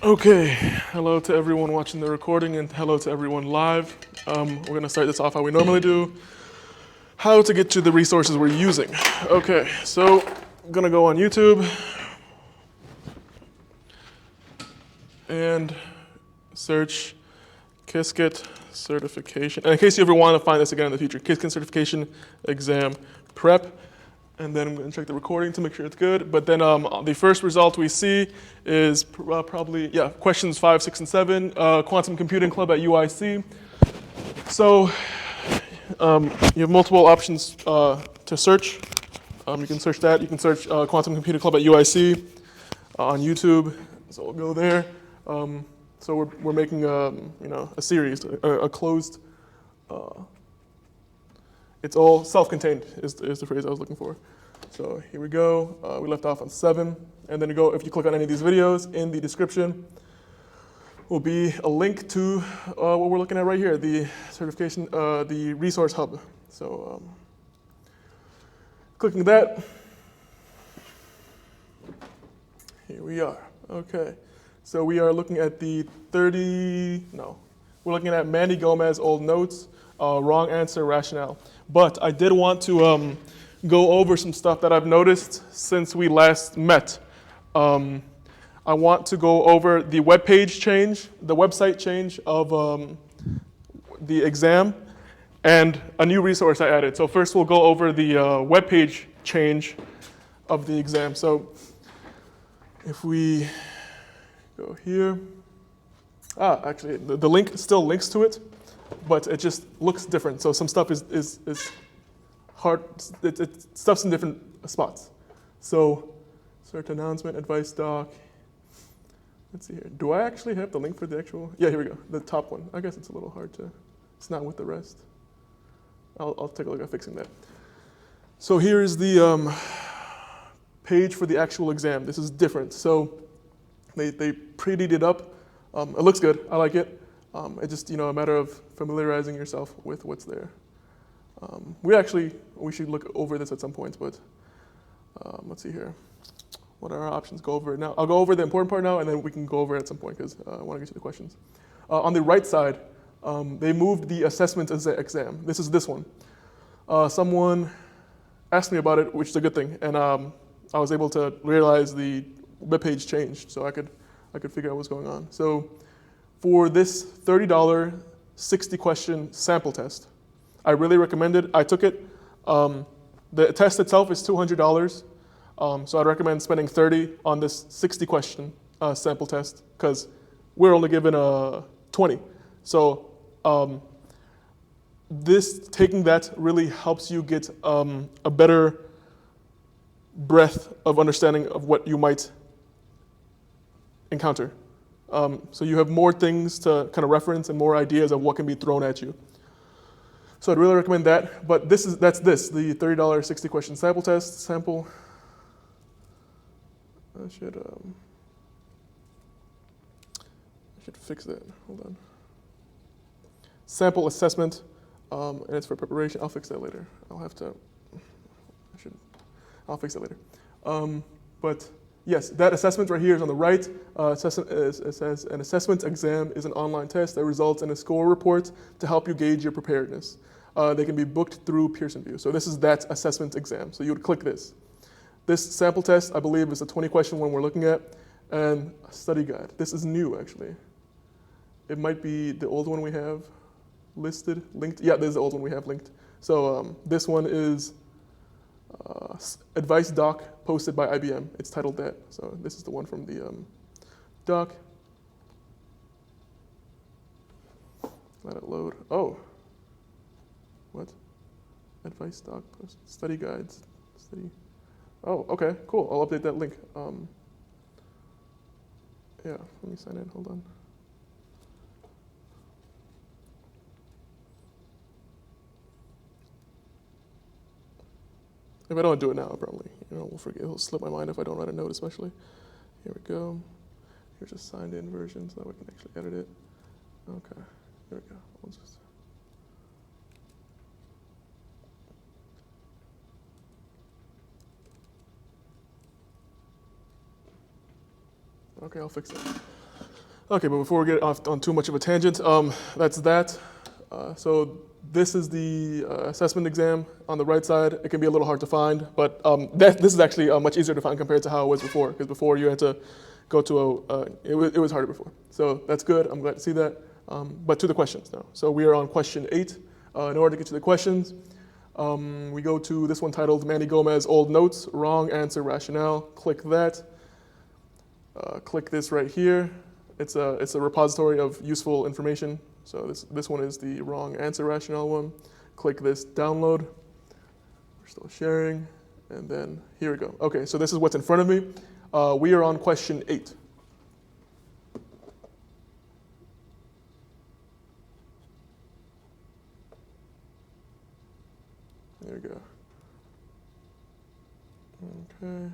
Okay, hello to everyone watching the recording and hello to everyone live. We're gonna start this off how we normally do. How to get to the resources we're using. Okay, so I'm gonna go on YouTube and search Qiskit certification. And in case you ever want to find this again in the future, Qiskit certification exam prep. And then I'm going to check the recording to make sure it's good. But then the first result we see is probably, questions 5, 6, and 7, Quantum Computing Club at UIC. So you have multiple options to search. You can search that. You can search Quantum Computing Club at UIC on YouTube. So we'll go there. So we're making a series, a closed. It's all self-contained is the phrase I was looking for. So here we go. We left off on 7. And then if you click on any of these videos, in the description will be a link to what we're looking at right here, the certification, the resource hub. So clicking that, here we are. Okay. So we are looking at we're looking at Mandy Gomez old notes, wrong answer, rationale. But I did want to go over some stuff that I've noticed since we last met. I want to go over the website change of the exam, and a new resource I added. So first we'll go over the webpage change of the exam. So if we go here, actually the link still links to it, but it just looks different. So some stuff is hard, stuff's in different spots. So search announcement, advice doc. Let's see here. Do I actually have the link for the actual? Yeah, here we go, the top one. I guess it's a little hard to, it's not with the rest. I'll take a look at fixing that. So here is the page for the actual exam. This is different. So they prettied it up. It looks good, I like it. It's just a matter of familiarizing yourself with what's there. We should look over this at some point, but let's see here. What are our options? Go over it now. I'll go over the important part now, and then we can go over it at some point because I want to get to the questions. On the right side, they moved the assessment exam. This is this one. Someone asked me about it, which is a good thing, and I was able to realize the webpage changed, so I could figure out what's going on. So for this $30 60-question sample test, I really recommend it. I took it. The test itself is $200, so I'd recommend spending $30 on this 60-question sample test because we're only given 20. So taking that really helps you get a better breadth of understanding of what you might encounter. So you have more things to kind of reference and more ideas of what can be thrown at you. So I'd really recommend that. But that's the $30 60-question sample test. I should fix that. Hold on. Sample assessment, and it's for preparation. I'll fix that later. I'll fix that later. But yes, that assessment right here is on the right. It says an assessment exam is an online test that results in a score report to help you gauge your preparedness. They can be booked through Pearson VUE. So this is that assessment exam. So you would click this. This sample test, I believe, is a 20-question one we're looking at, and a study guide. This is new, actually. It might be the old one we have linked. Yeah, this is the old one we have linked. So this one is advice doc posted by IBM. It's titled that. So this is the one from the doc. Let it load. Oh. What? Advice doc post study guides. Study. Oh, okay, cool. I'll update that link. Yeah, let me sign in. Hold on. If I don't do it now, I'll probably, we'll forget. It'll slip my mind if I don't write a note, especially. Here we go. Here's a signed in version so that we can actually edit it. Okay, here we go. We'll just. Okay, I'll fix it. Okay, but before we get off on too much of a tangent, that's that. So this is the assessment exam on the right side. It can be a little hard to find, but this is actually much easier to find compared to how it was before, because before you had to go to it was harder before. So that's good, I'm glad to see that. But to the questions now. So we are on question 8. In order to get to the questions, we go to this one titled Manny Gomez, Old Notes, Wrong Answer Rationale. Click that. Click this right here. It's a repository of useful information. So this one is the wrong answer rationale one. Click this download. We're still sharing. And then here we go. Okay, so this is what's in front of me. We are on question 8. There we go. Okay.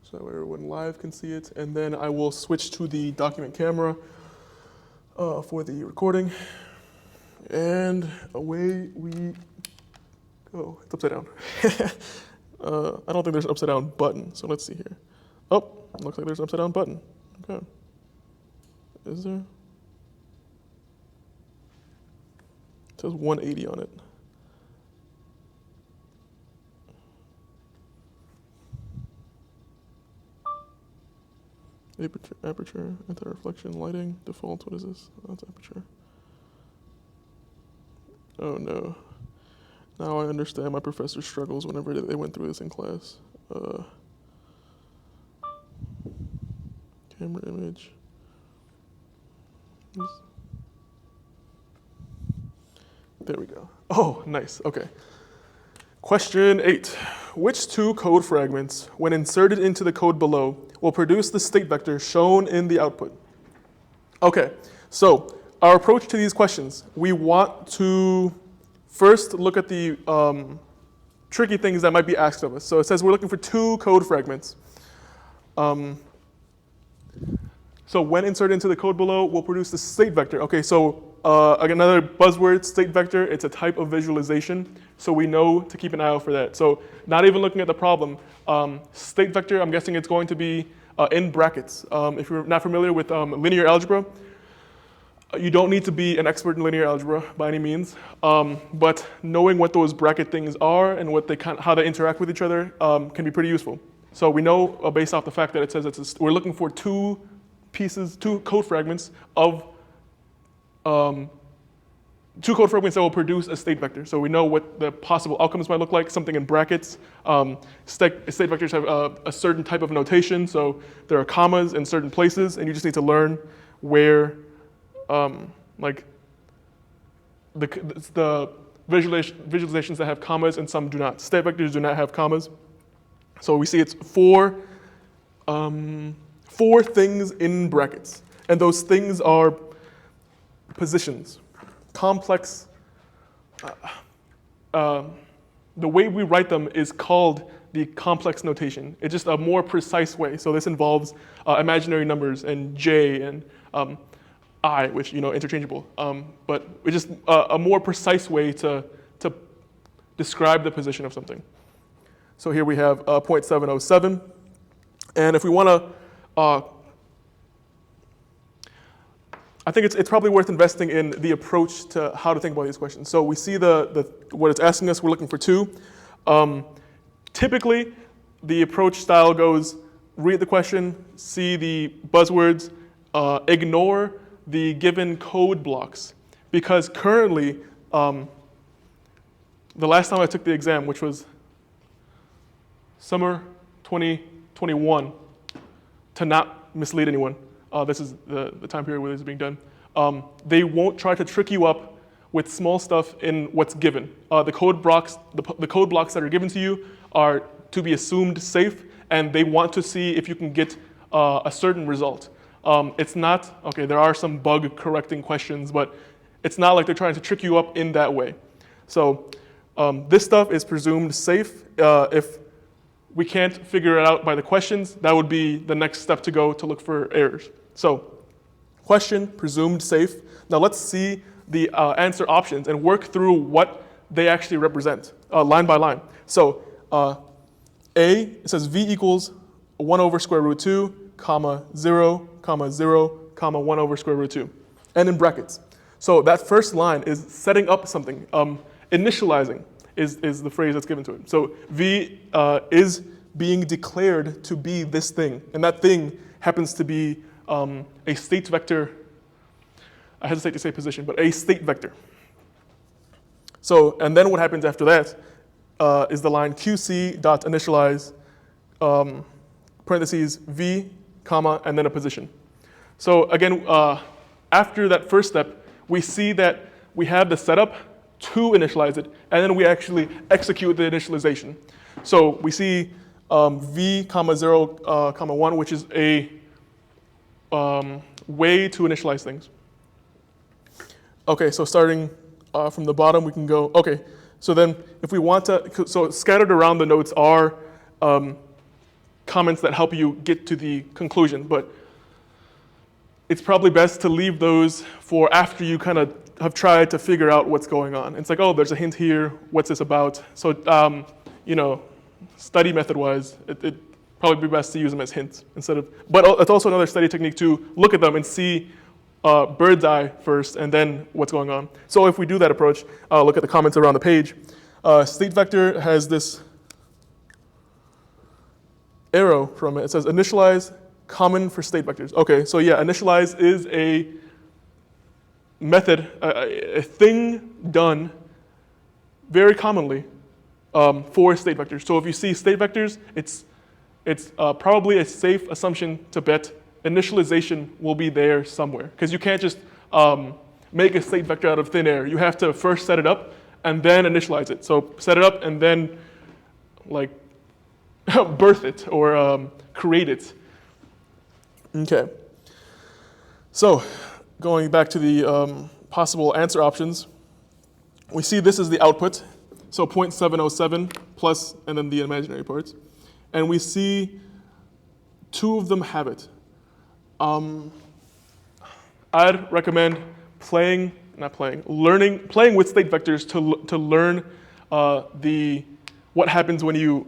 So that way everyone live can see it. And then I will switch to the document camera for the recording. And away we go. It's upside down. I don't think there's an upside down button. So let's see here. Oh, looks like there's an upside down button. Okay. Is there? It says 180 on it. Aperture, anti-reflection, lighting, default, what is this? Oh, that's aperture. Oh no. Now I understand my professor's struggles whenever they went through this in class. Camera image. There we go. Oh, nice, okay. Question 8. Which two code fragments, when inserted into the code below, will produce the state vector shown in the output? Okay, so our approach to these questions, we want to first look at the tricky things that might be asked of us. So it says we're looking for two code fragments. So when inserted into the code below, will produce the state vector. Okay, so another buzzword, state vector, it's a type of visualization. So we know to keep an eye out for that. So not even looking at the problem, state vector, I'm guessing it's going to be in brackets. If you're not familiar with linear algebra, you don't need to be an expert in linear algebra by any means, but knowing what those bracket things are and what how they interact with each other can be pretty useful. So we know based off the fact that it says we're looking for two code fragments of two code fragments that will produce a state vector. So we know what the possible outcomes might look like, something in brackets. State vectors have a certain type of notation, so there are commas in certain places, and you just need to learn where, like, the visualizations that have commas and some do not. State vectors do not have commas. So we see it's four things in brackets, and those things are positions. Complex, the way we write them is called the complex notation. It's just a more precise way. So this involves imaginary numbers and J and I, which, interchangeable. But it's just a more precise way to describe the position of something. So here we have 0.707. And if we want to I think it's probably worth investing in the approach to how to think about these questions. So we see what it's asking us, we're looking for two. Typically, the approach style goes, read the question, see the buzzwords, ignore the given code blocks. Because currently, the last time I took the exam, which was summer 2021, to not mislead anyone, this is the time period where this is being done. They won't try to trick you up with small stuff in what's given. The code blocks that are given to you are to be assumed safe, and they want to see if you can get a certain result. It's not, okay, there are some bug correcting questions, but it's not like they're trying to trick you up in that way. So this stuff is presumed safe. If we can't figure it out by the questions, that would be the next step to go to look for errors. So, question, presumed safe. Now let's see the answer options and work through what they actually represent, line by line. So, A, it says V equals 1 over square root 2, comma, 0, comma, 0, comma 1 over square root 2, and in brackets. So that first line is setting up something. Initializing is the phrase that's given to it. So V is being declared to be this thing, and that thing happens to be a state vector. I hesitate to say position, but a state vector. So, and then what happens after that is the line QC dot initialize parentheses V, comma, and then a position. So again, after that first step, we see that we have the setup to initialize it, and then we actually execute the initialization. So we see V, comma 0, comma 1, which is a way to initialize things. Okay, so starting from the bottom, we can go, okay, so then if we want to, so scattered around the notes are comments that help you get to the conclusion, but it's probably best to leave those for after you kind of have tried to figure out what's going on. It's like, oh, there's a hint here, what's this about? So, you know, study method-wise, it'd probably be best to use them as hints instead of, but it's also another study technique to look at them and see bird's eye first and then what's going on. So if we do that approach, look at the comments around the page. State vector has this arrow from it. It says initialize common for state vectors. Okay, so yeah, initialize is a method, a thing done very commonly for state vectors. So if you see state vectors, it's probably a safe assumption to bet initialization will be there somewhere, because you can't just make a state vector out of thin air. You have to first set it up and then initialize it. So set it up and then like birth it or create it. Okay. So going back to the possible answer options, we see this is the output. So 0.707 plus and then the imaginary parts. And we see two of them have it. I'd recommend playing with state vectors to learn what happens when you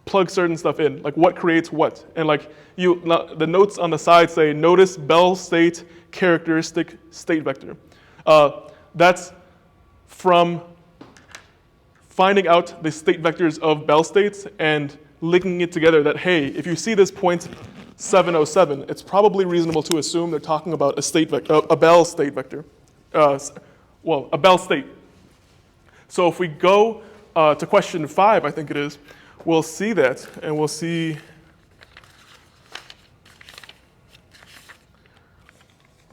plug certain stuff in, like what creates what. And like the notes on the side say, notice Bell state characteristic state vector. That's from finding out the state vectors of Bell states and linking it together that, hey, if you see this 0.707, it's probably reasonable to assume they're talking about a state vector, a Bell state vector. Well, a Bell state. So if we go to question 5, I think it is, we'll see that, and we'll see,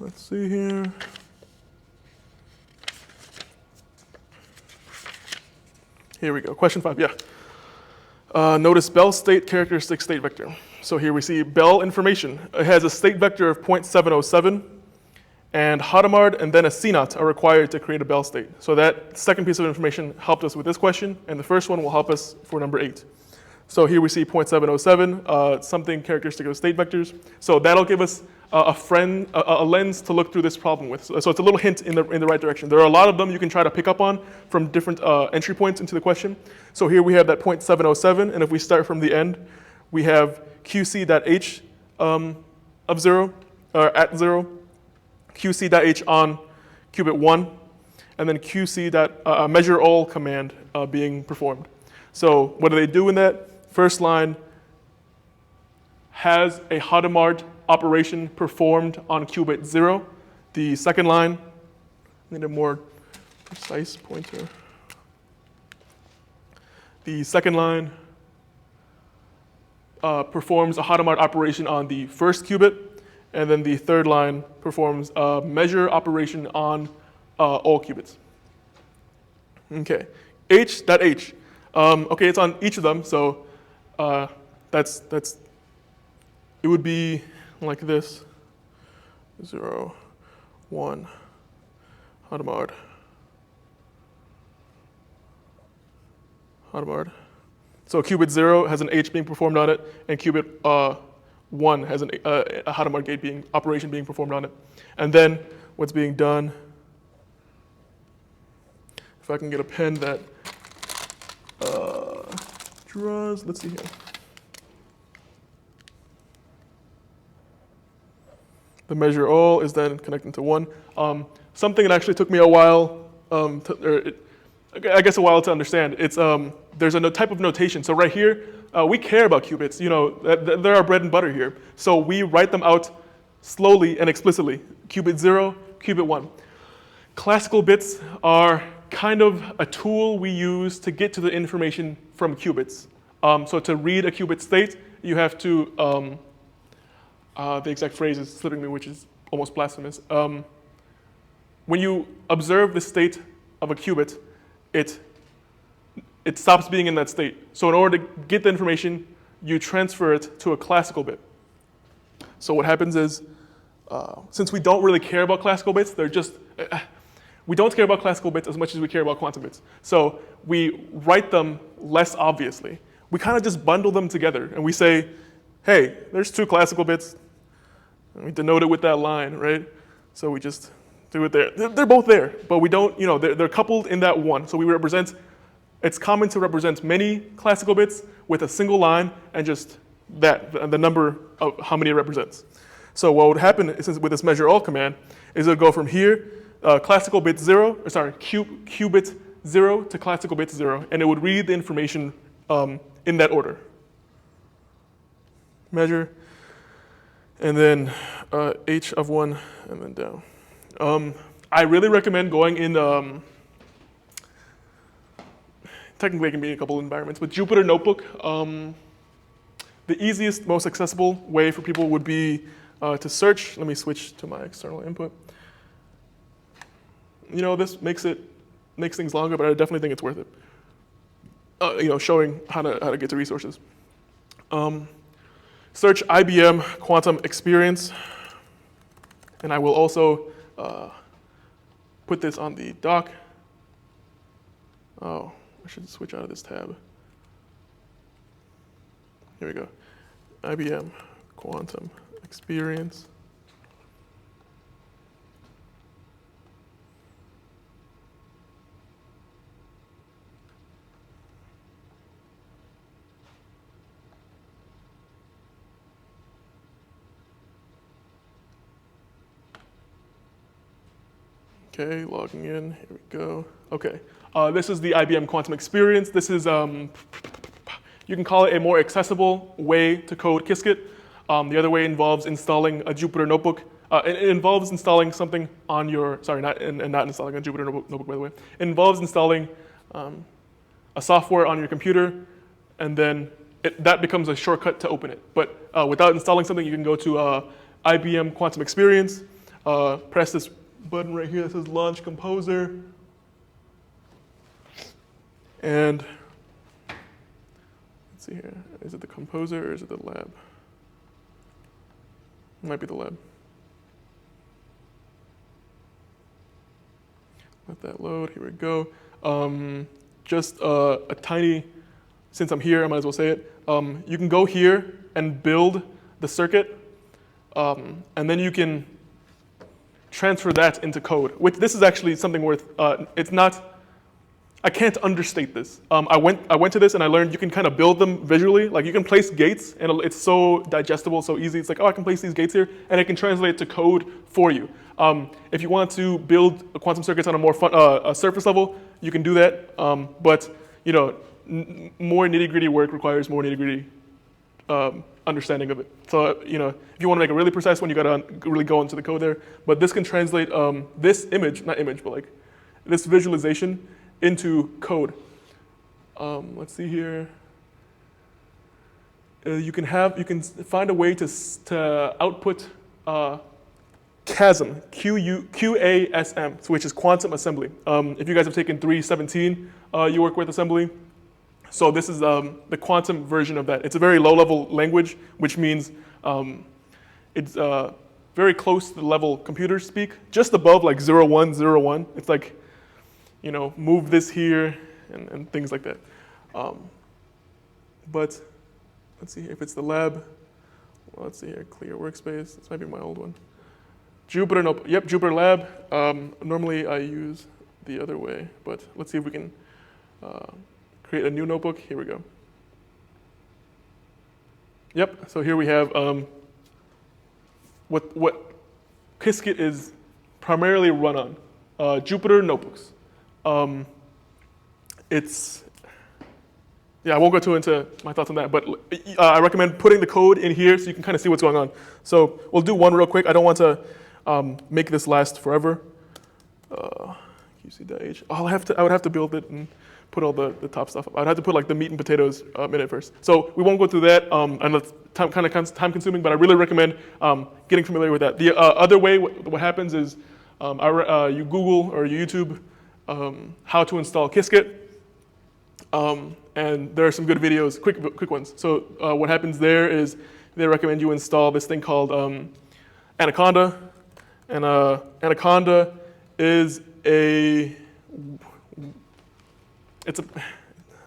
let's see here. Here we go, question 5, yeah. Notice Bell state characteristic state vector. So here we see Bell information. It has a state vector of 0.707, and Hadamard and then a CNOT are required to create a Bell state. So that second piece of information helped us with this question, and the first one will help us for number 8. So here we see 0.707, something characteristic of state vectors. So that'll give us a lens to look through this problem with. So it's a little hint in the right direction. There are a lot of them you can try to pick up on from different entry points into the question. So here we have that 0.707, and if we start from the end, we have QC.H of 0, or at 0, QC.H on qubit 1, and then QC. Measure all command being performed. So what do they do in that? First line has a Hadamard operation performed on qubit 0. The second line, I need a more precise pointer. The second line performs a Hadamard operation on the first qubit, and then the third line performs a measure operation on all qubits. Okay, H.H. Okay, it's on each of them, so it would be like this: 0, 1, Hadamard. So qubit 0 has an H being performed on it, and qubit 1 has a Hadamard gate operation being performed on it. And then what's being done, if I can get a pen that draws, let's see here. The measure all is then connecting to 1. Something that actually took me a while, I guess a while to understand. It's there's a type of notation. So right here, we care about qubits. You know, they're our bread and butter here. So we write them out slowly and explicitly. Qubit 0, qubit 1. Classical bits are kind of a tool we use to get to the information from qubits. So to read a qubit state, you have to, the exact phrase is slipping me, which is almost blasphemous. When you observe the state of a qubit, it stops being in that state. So in order to get the information, you transfer it to a classical bit. So what happens is, since we don't really care about classical bits, they're just, we don't care about classical bits as much as we care about quantum bits. So we write them less obviously. We kind of just bundle them together and we say, hey, there's 2 classical bits. And we denote it with that line, right? So we just do it there. They're both there, but we don't, you know, they're coupled in that 1. So we represent, it's common to represent many classical bits with a single line and just that, the number of how many it represents. So what would happen is, with this measure all command is it would go from here, classical bit 0, or sorry, qubit 0 to classical bit 0, and it would read the information in that order. Measure, and then h of 1, and then down. I really recommend going in, technically it can be in a couple of environments, but Jupyter Notebook, the easiest, most accessible way for people would be to search. Let me switch to my external input. You know, this makes things longer, but I definitely think it's worth it. You know, showing how to get to resources. Search IBM Quantum Experience, and I will also put this on the doc. Oh, I should switch out of this tab. Here we go. IBM Quantum Experience. Okay, logging in, here we go. Okay, this is the IBM Quantum Experience. This is, you can call it a more accessible way to code Qiskit. The other way involves installing a Jupyter Notebook. It involves installing something on your, sorry, not installing a Jupyter Notebook, by the way. It involves installing a software on your computer, and then that becomes a shortcut to open it. But without installing something, you can go to IBM Quantum Experience, press this button right here that says Launch Composer, and let's see here. Is it the Composer or is it the lab? It might be the lab. Let that load. Here we go. Just a tiny, since I'm here, I might as well say it. You can go here and build the circuit, and then you can transfer that into code. Which this is actually something worth. It's not. I can't understate this. I went to this and I learned you can kind of build them visually. Like you can place gates, and it's so digestible, so easy. It's like, oh, I can place these gates here, and it can translate to code for you. If you want to build quantum circuits on a more fun, surface level, you can do that. But you know, more nitty-gritty work requires more nitty-gritty understanding of it. So you know, if you want to make a really precise one, you got to really go into the code there. But this can translate this image, not image, but like this visualization into code. Let's see here. You can find a way to output QASM, Q-A-S-M, which is quantum assembly. If you guys have taken 317, you work with assembly. So this is the quantum version of that. It's a very low-level language, which means it's very close to the level computers speak, just above like 0101. It's like, you know, move this here and things like that. But let's see if it's the lab. Well, let's see here, clear workspace. This might be my old one. Jupyter Notebook. Yep, Jupyter Lab. Normally I use the other way, but let's see if we can create a new notebook. Here we go. Yep. So here we have what Qiskit is primarily run on Jupyter notebooks. Yeah, I won't go into my thoughts on that, but I recommend putting the code in here so you can kind of see what's going on. So we'll do one real quick. I don't want to make this last forever. QC.h. I would have to build it and put all the top stuff up. I'd have to put like the meat and potatoes in it first. So we won't go through that. And it's kind of time consuming, but I really recommend getting familiar with that. The other way, what happens is you Google or you YouTube how to install Qiskit. And there are some good videos, quick ones. So what happens there is they recommend you install this thing called Anaconda. And Anaconda is I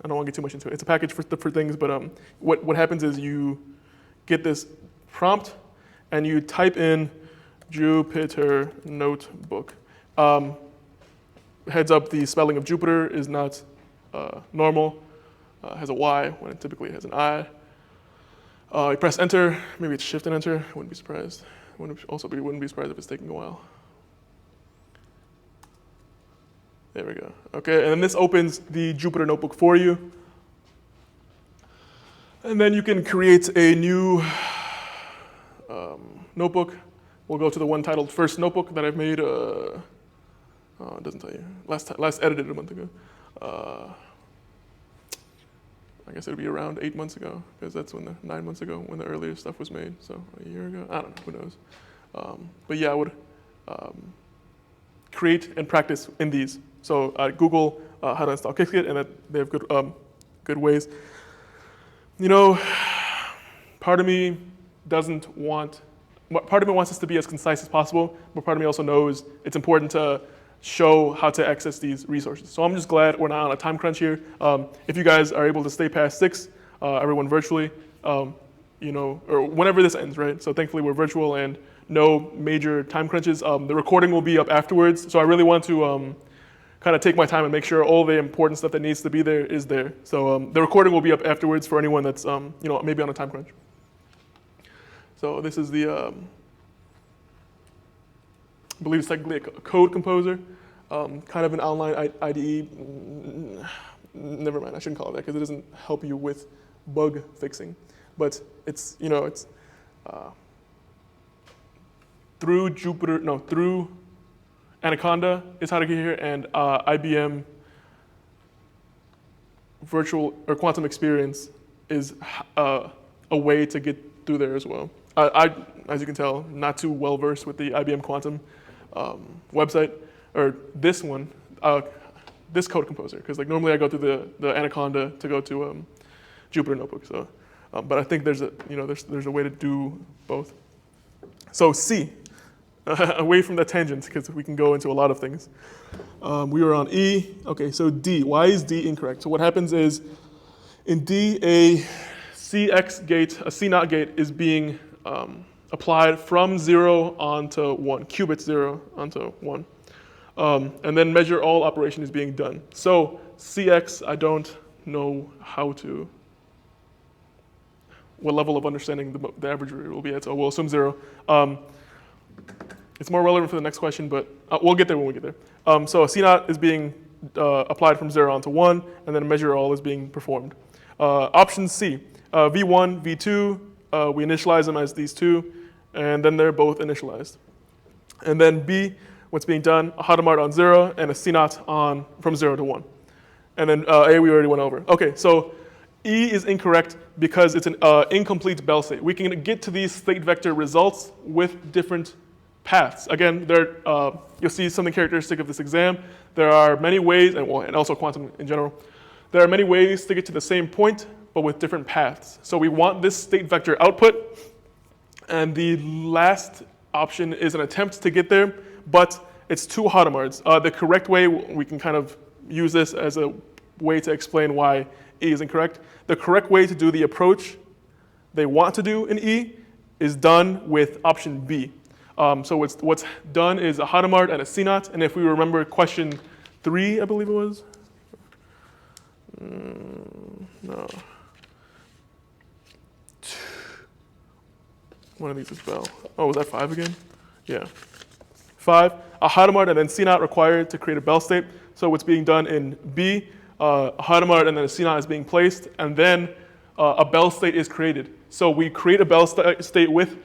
don't want to get too much into it. It's a package for things, but what happens is you get this prompt and you type in Jupyter Notebook. Heads up, the spelling of Jupyter is not normal. Has a Y when it typically has an I. You press enter, maybe it's shift and enter, wouldn't be surprised. Wouldn't be surprised if it's taking a while. There we go. Okay, and then this opens the Jupyter Notebook for you. And then you can create a new notebook. We'll go to the one titled First Notebook that I've made, it doesn't tell you, last edited a month ago. I guess it would be around 8 months ago, because that's 9 months ago when the earlier stuff was made. So a year ago, I don't know, who knows. But yeah, I would create and practice in these. So Google how to install Qiskit, and they have good ways. You know, part of me wants this to be as concise as possible, but part of me also knows it's important to show how to access these resources. So I'm just glad we're not on a time crunch here. If you guys are able to stay past 6, everyone virtually, or whenever this ends, right? So thankfully we're virtual and no major time crunches. The recording will be up afterwards, so I really want to kind of take my time and make sure all the important stuff that needs to be there is there. So the recording will be up afterwards for anyone that's maybe on a time crunch. So this is the I believe it's technically a code composer, kind of an online IDE. Never mind, I shouldn't call it that because it doesn't help you with bug fixing. But it's through Anaconda is how to get here, and IBM Virtual or Quantum Experience is a way to get through there as well. As you can tell, not too well versed with the IBM Quantum website, or this one, this code composer, because like normally I go through the Anaconda to go to Jupyter Notebook. So, but I think there's a way to do both. So C, away from the tangents, because we can go into a lot of things. We were on E. Okay, so D. Why is D incorrect? So what happens is in D, a CX gate, a CNOT gate, is being applied from 0 onto 1, qubit 0 onto 1. And then measure all operation is being done. So CX, I don't know what level of understanding the average reader will be at, so we'll assume 0. It's more relevant for the next question, but we'll get there when we get there. So a CNOT is being applied from 0 onto 1, and then measure all is being performed. Option C, V1, V2, we initialize them as these two, and then they're both initialized. And then B, what's being done, a Hadamard on 0 and a CNOT on from 0 to 1. And then A we already went over. Okay, so E is incorrect because it's an incomplete Bell state. We can get to these state vector results with different paths. Again, you'll see something characteristic of this exam. There are many ways, and also quantum in general, there are many ways to get to the same point, but with different paths. So we want this state vector output, and the last option is an attempt to get there, but it's 2 Hadamards. The correct way, we can kind of use this as a way to explain why E is incorrect. The correct way to do the approach they want to do in E is done with option B. So what's done is a Hadamard and a CNOT, and if we remember question 3, I believe it was. No. One of these is Bell. Oh, was that 5 again? Yeah. 5. A Hadamard and then C0 required to create a Bell state. So what's being done in B, a Hadamard and then a C0 is being placed, and then a Bell state is created. So we create a Bell state with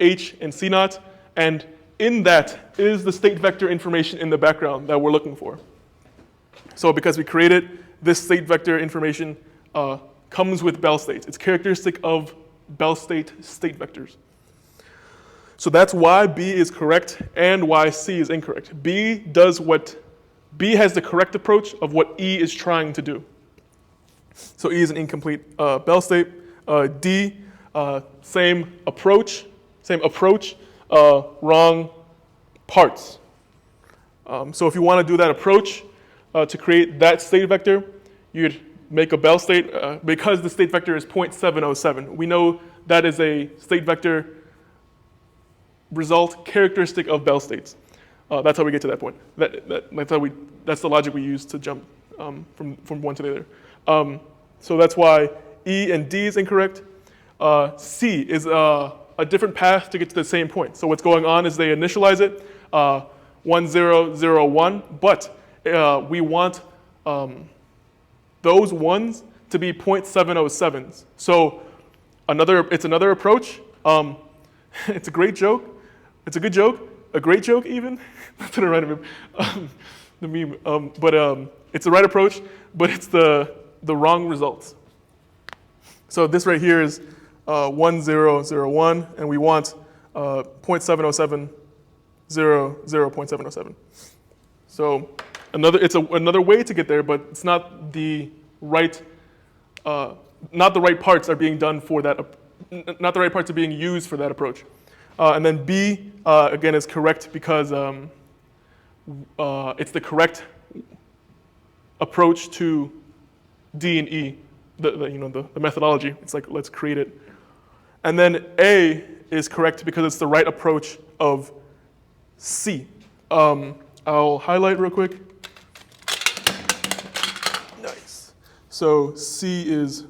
H and C0, and in that is the state vector information in the background that we're looking for. So because we created, this state vector information comes with Bell states. It's characteristic of Bell state vectors. So that's why B is correct and why C is incorrect. B has the correct approach of what E is trying to do. So E is an incomplete Bell state. D, same approach, wrong parts. So if you want to do that approach to create that state vector, you'd make a Bell state because the state vector is 0.707. We know that is a state vector result characteristic of Bell states. That's how we get to that point. That's the logic we use to jump from one to the other. So that's why E and D is incorrect. C is a different path to get to the same point. So what's going on is they initialize it 1, 0, 0, 1, but we want those ones to be 0.707s. So it's another approach. It's a great joke. It's a good joke. A great joke even. That's what I write the meme. But it's the right approach, but it's the wrong results. So this right here is 1, 0, 0, 1, and we want 0.707, 0, 0, 0.707. So it's another way to get there, but it's not the right parts are being done for that. Not the right parts are being used for that approach. And then B again is correct because it's the correct approach to D and E, the methodology. It's like let's create it. And then A is correct because it's the right approach of C. I'll highlight real quick. Nice. So C is,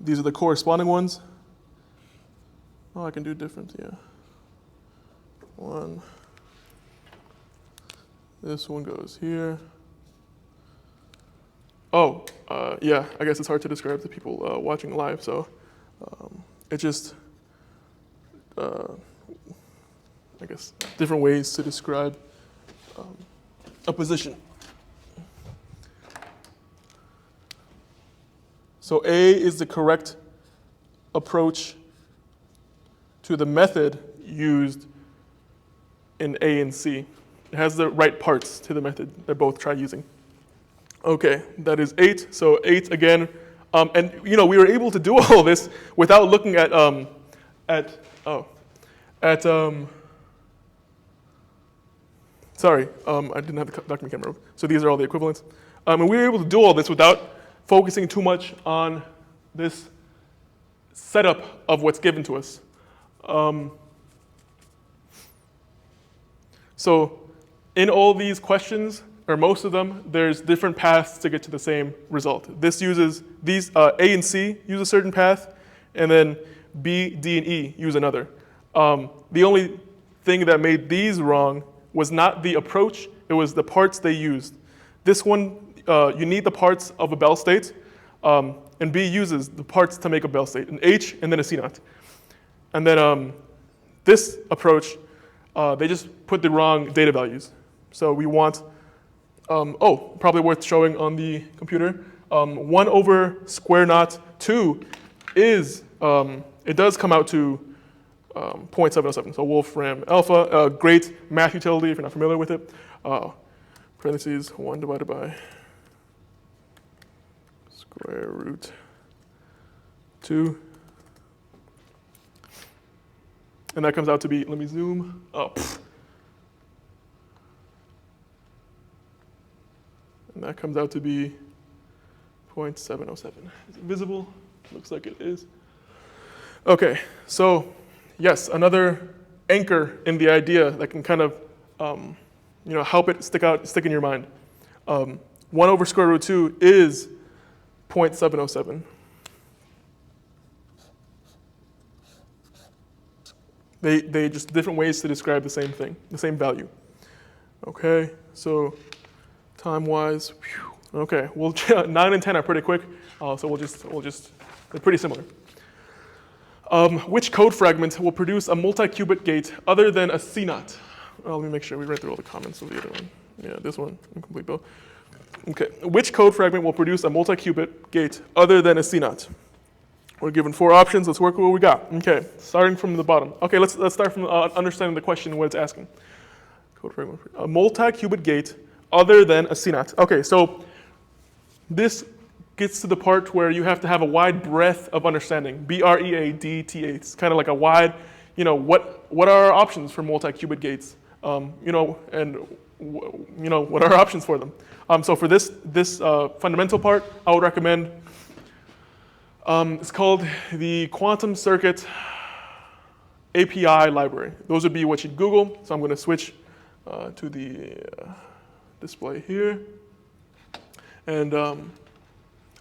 these are the corresponding ones. Oh, I can do different, yeah. 1. This one goes here. Oh, yeah, I guess it's hard to describe to people watching live, so it's just, I guess, different ways to describe a position. So A is the correct approach to the method used in A and C. It has the right parts to the method that both try using. Okay, that is 8. So 8 again, and we were able to do all this without looking at sorry, I didn't have the document camera. So these are all the equivalents. And we were able to do all this without focusing too much on this setup of what's given to us. So in all these questions, or most of them, there's different paths to get to the same result. This uses, these A and C use a certain path, and then B, D, and E use another. The only thing that made these wrong was not the approach, it was the parts they used. This one, you need the parts of a Bell state, and B uses the parts to make a Bell state, an H and then a C naught. And then this approach, they just put the wrong data values. So we want, probably worth showing on the computer, 1 over square naught 2 is, it does come out to 0.707. So Wolfram alpha, great math utility if you're not familiar with it. Parentheses 1 divided by square root 2. And that comes out to be, let me zoom up. And that comes out to be 0.707. Is it visible? Looks like it is. Okay, so yes, another anchor in the idea that can kind of help it stick in your mind. 1 over square root 2 is 0.707. They just different ways to describe the same thing, the same value. Okay, so time-wise, okay, well 9 and 10 are pretty quick, so we'll just they're pretty similar. Which code fragment will produce a multi-qubit gate other than a CNOT? Well, let me make sure we read through all the comments of the other one. Yeah, this one, incomplete bill. Okay, which code fragment will produce a multi-qubit gate other than a CNOT? We're given 4 options. Let's work with what we got. Okay, starting from the bottom. Okay, let's start from understanding the question and what it's asking. Code fragment, a multi-qubit gate other than a CNOT. Okay, so this gets to the part where you have to have a wide breadth of understanding. B-R-E-A-D-T-A. It's kind of like a wide, what are our options for multi-qubit gates? And what are our options for them? So for this fundamental part, I would recommend, it's called the Quantum Circuit API library. Those would be what you'd Google. So I'm going to switch to the display here. And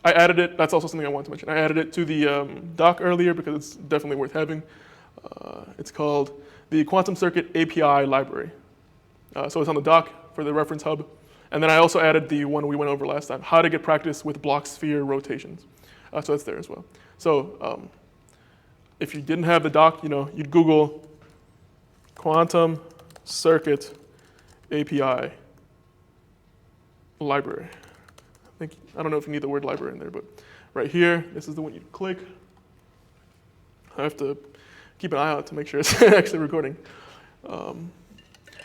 I added it. That's also something I wanted to mention. I added it to the doc earlier because it's definitely worth having. It's called the Quantum Circuit API library. So it's on the doc for the reference hub. And then I also added the one we went over last time, how to get practice with block sphere rotations. So that's there as well. So if you didn't have the doc, you'd Google Quantum Circuit API library. I don't know if you need the word library in there, but right here, this is the one you click. I have to keep an eye out to make sure it's actually recording.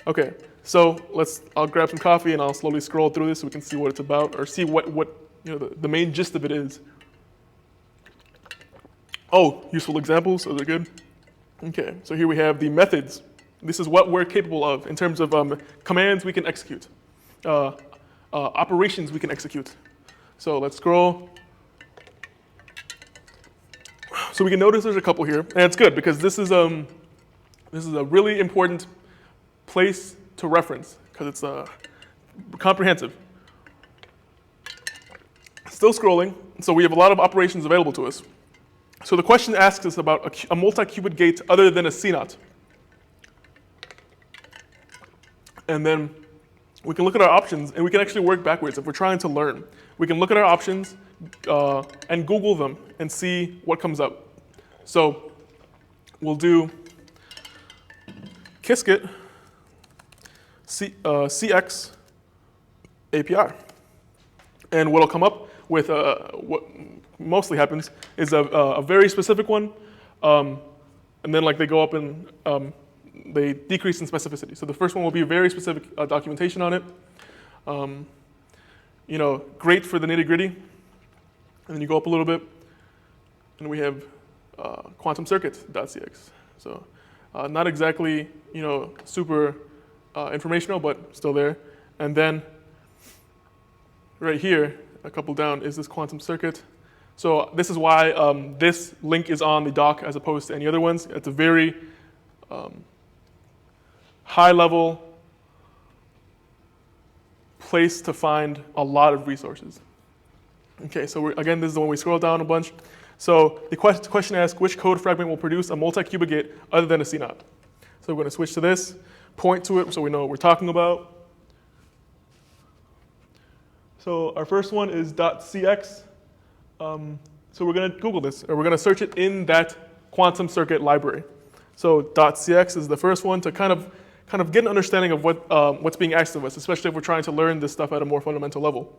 Okay, so I'll grab some coffee and I'll slowly scroll through this so we can see what it's about or see what the main gist of it is. Oh, useful examples, those are good. Okay, so here we have the methods. This is what we're capable of in terms of commands we can execute, operations we can execute. So let's scroll. So we can notice there's a couple here, and it's good because this is a really important place to reference because it's comprehensive. Still scrolling, so we have a lot of operations available to us. So the question asks us about a multi-qubit gate other than a CNOT. And then we can look at our options, and we can actually work backwards if we're trying to learn. We can look at our options and Google them and see what comes up. So we'll do Qiskit CX API. And what'll come up with, what mostly happens, is a very specific one, and then they go up and they decrease in specificity. So the first one will be a very specific documentation on it. Great for the nitty-gritty. And then you go up a little bit, and we have quantumcircuit.cx. So not exactly super informational, but still there. And then right here, a couple down, is this quantum circuit. So this is why this link is on the doc as opposed to any other ones. It's a very high-level place to find a lot of resources. Okay, so again, this is the one we scroll down a bunch. So the question asks, which code fragment will produce a multi-qubit gate other than a CNOT? So we're going to switch to this, point to it so we know what we're talking about. So our first one is .cx. So we're going to Google this, or we're going to search it in that quantum circuit library. So .cx is the first one to kind of get an understanding of what's being asked of us, especially if we're trying to learn this stuff at a more fundamental level.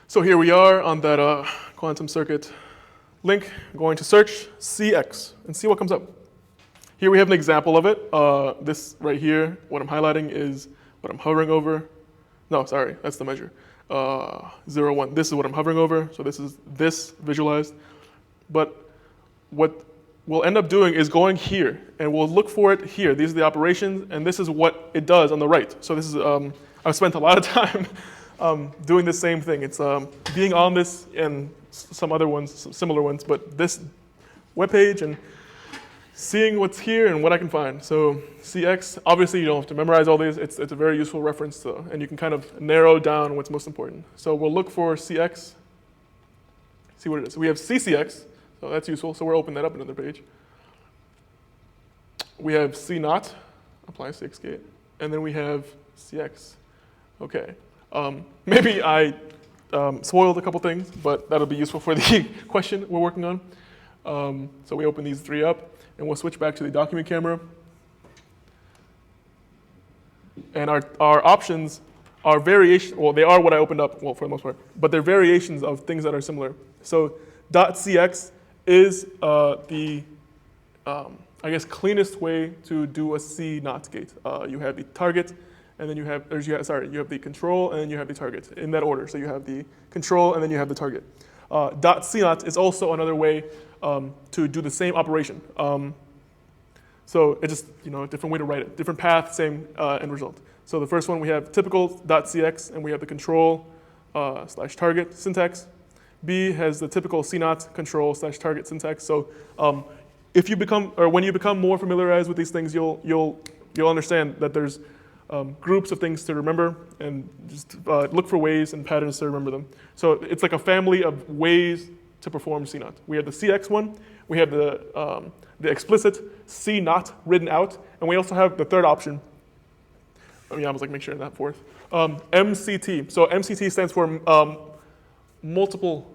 So here we are on that quantum circuit link. I'm going to search CX and see what comes up. Here we have an example of it. This right here, what I'm highlighting is what I'm hovering over. No, sorry, that's the measure. 0, 1. This is what I'm hovering over. So this is this visualized. But what we'll end up doing is going here, and we'll look for it here. These are the operations, and this is what it does on the right. So this is, I've spent a lot of time doing the same thing. It's being on this and some other ones, some similar ones, but this webpage and seeing what's here and what I can find. So CX, obviously you don't have to memorize all these. It's a very useful reference, though, and you can kind of narrow down what's most important. So we'll look for CX, see what it is. So we have CCX, so that's useful. So we're opening that up another page. we have C naught, apply Qiskit, and then we have CX. Okay. Maybe I spoiled a couple things, but that'll be useful for the question we're working on. So we open these three up, and we'll switch back to the document camera. And our options are variation. Well, they are what I opened up, well, for the most part, but they're variations of things that are similar. So .cx is I guess, cleanest way to do a C naught gate. You have the target, and then you have the control, and then you have the target in that order. So you have the control, and then you have the target. .C naught is also another way to do the same operation. So it's just a different way to write it, different path, same end result. So the first one we have typical .cx, and we have the control / target syntax. B has the typical C naught control / target syntax. So if you become, or when you become more familiarized with these things, you'll understand that there's groups of things to remember, and just look for ways and patterns to remember them. So it's like a family of ways to perform C naught. We have the CX one, we have the explicit C naught written out, and we also have the third option. I was like, make sure that fourth. MCT. So MCT stands for multiple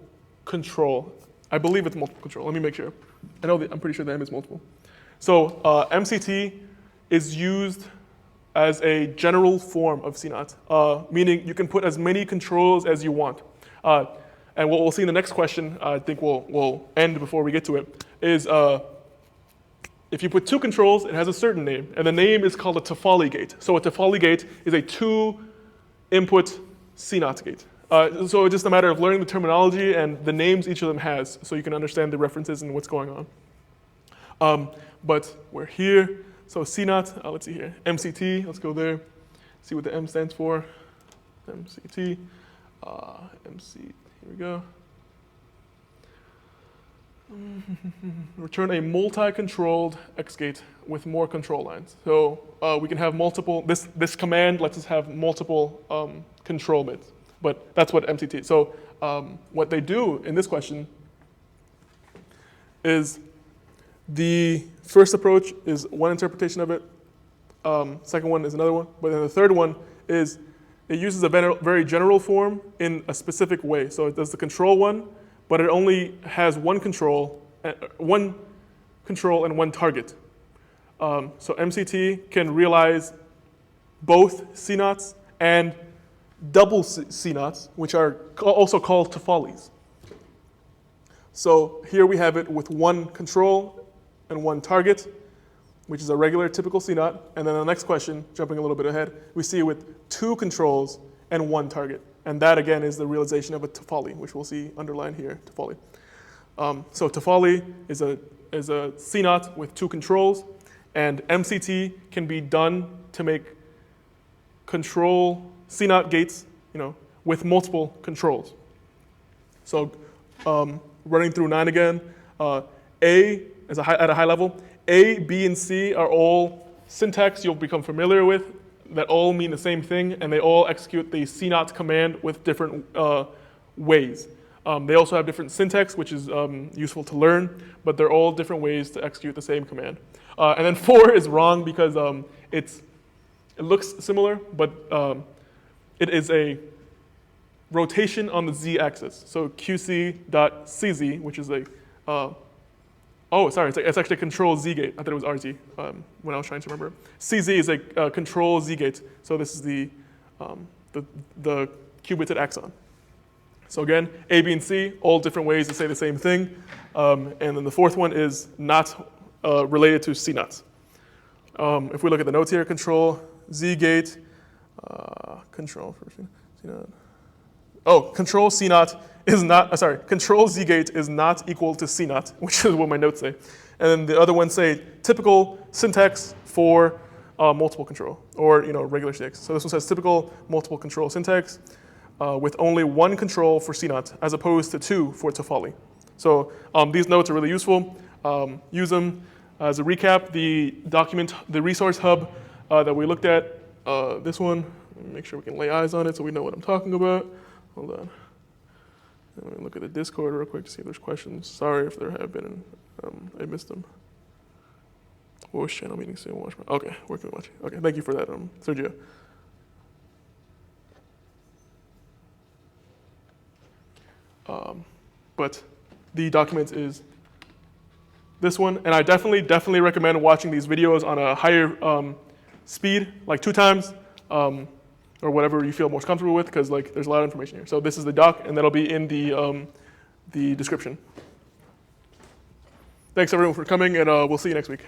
control. I believe it's multiple control. Let me make sure. I'm pretty sure the M is multiple. So MCT is used as a general form of C naught, meaning you can put as many controls as you want. And what we'll see in the next question, I think we'll end before we get to it, is if you put two controls, it has a certain name, and the name is called a Toffoli gate. So a Toffoli gate is a two-input C naught gate. So it's just a matter of learning the terminology and the names each of them has, so you can understand the references and what's going on. But we're here, so C naught, let's see here, MCT, let's go there, see what the M stands for, MCT, MC, here we go. Return a multi-controlled X gate with more control lines. So we can have multiple, this command lets us have multiple control bits. But that's what MCT. So what they do in this question is the first approach is one interpretation of it. Second one is another one. But then the third one is it uses a very general form in a specific way. So it does the control one, but it only has one control and one target. So MCT can realize both C naughts and double C naughts, which are also called Toffolis. So here we have it with one control and one target, which is a regular typical C naught. And then the next question, jumping a little bit ahead, we see it with two controls and one target. And that again is the realization of a Toffoli, which we'll see underlined here, Toffoli. So Toffoli is a C naught with two controls, and MCT can be done to make control C naught gates, with multiple controls. So running through 9 again, A is at a high level. A, B, and C are all syntax you'll become familiar with that all mean the same thing, and they all execute the C naught command with different ways. They also have different syntax, which is useful to learn, but they're all different ways to execute the same command. And then 4 is wrong because it looks similar, but it is a rotation on the z-axis. So qc.cz, which is it's actually a control z-gate. I thought it was rz when I was trying to remember. CZ is a control z-gate. So this is the qubited axon. So again, A, B, and C, all different ways to say the same thing. And then the fourth one is not related to C naughts. If we look at the notes here, control z-gate, control C naught is not, control z-gate is not equal to C naught, which is what my notes say. And then the other ones say typical syntax for multiple control, or regular CX. So this one says typical multiple control syntax with only one control for C naught, as opposed to 2 for Toffoli. So these notes are really useful. Use them as a recap. The resource hub that we looked at, this one, let me make sure we can lay eyes on it so we know what I'm talking about. Hold on. Let me look at the Discord real quick to see if there's questions. Sorry if there have been, I missed them. Voice channel meeting soon. Okay, working watch. Okay, thank you for that, Sergio. But the document is this one, and I definitely recommend watching these videos on a higher speed, like 2 times, or whatever you feel most comfortable with, because like there's a lot of information here. So this is the doc, and that'll be in the description. Thanks everyone for coming, and we'll see you next week.